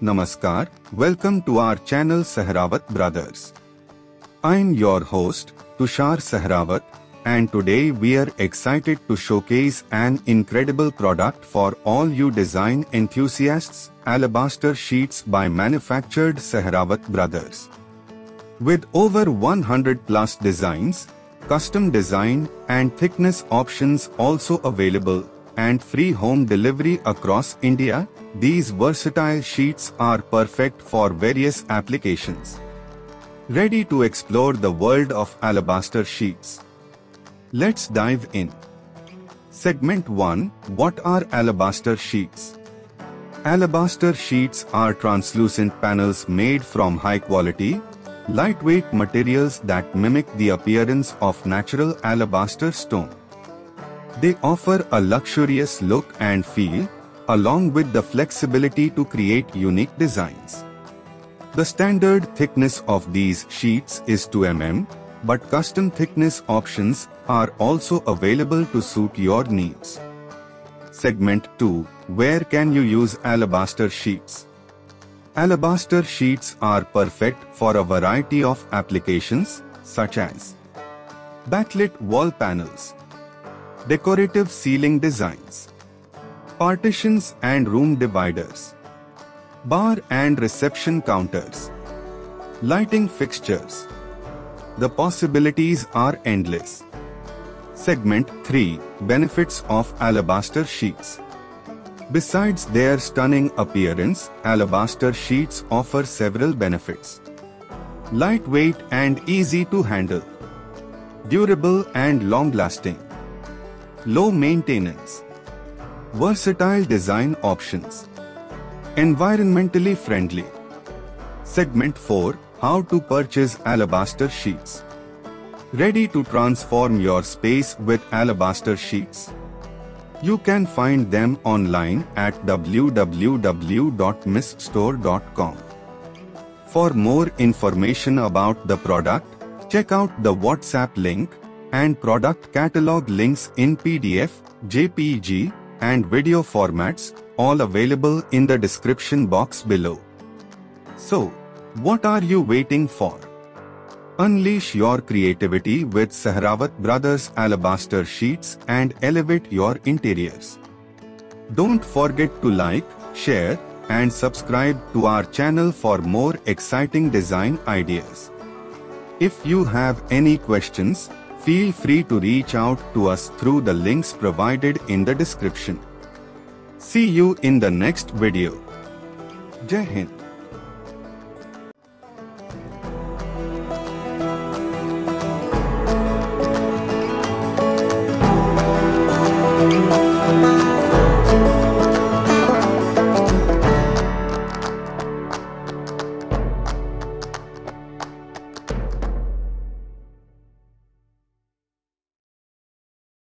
Namaskar, welcome to our channel Sehrawat Brothers. I'm your host, Tushar Sehrawat, and today we are excited to showcase an incredible product for all you design enthusiasts, Alabaster Sheets by manufactured Sehrawat Brothers. With over 100 plus designs, custom design and thickness options also available, and free home delivery across India, these versatile sheets are perfect for various applications. Ready to explore the world of Alabaster Sheets? Let's dive in. Segment 1. What are Alabaster Sheets? Alabaster sheets are translucent panels made from high-quality, lightweight materials that mimic the appearance of natural alabaster stone. They offer a luxurious look and feel, along with the flexibility to create unique designs. The standard thickness of these sheets is 2 mm, but custom thickness options are also available to suit your needs. Segment 2. Where can you use alabaster sheets? Alabaster sheets are perfect for a variety of applications, such as backlit wall panels, decorative ceiling designs, partitions and room dividers, bar and reception counters, lighting fixtures. The possibilities are endless. Segment 3. Benefits of alabaster sheets. Besides their stunning appearance, alabaster sheets offer several benefits. Lightweight and easy to handle. Durable and long-lasting. Low maintenance. Versatile design options. Environmentally friendly. Segment 4. How to purchase alabaster sheets. Ready to transform your space with alabaster sheets? You can find them online at www.miststore.com. For more information about the product, check out the WhatsApp link and product catalog links in PDF, JPG, and video formats, all available in the description box below. So, what are you waiting for? Unleash your creativity with Sehrawat Brothers Alabaster Sheets and elevate your interiors. Don't forget to like, share, and subscribe to our channel for more exciting design ideas. If you have any questions, feel free to reach out to us through the links provided in the description. See you in the next video. Jai Hind.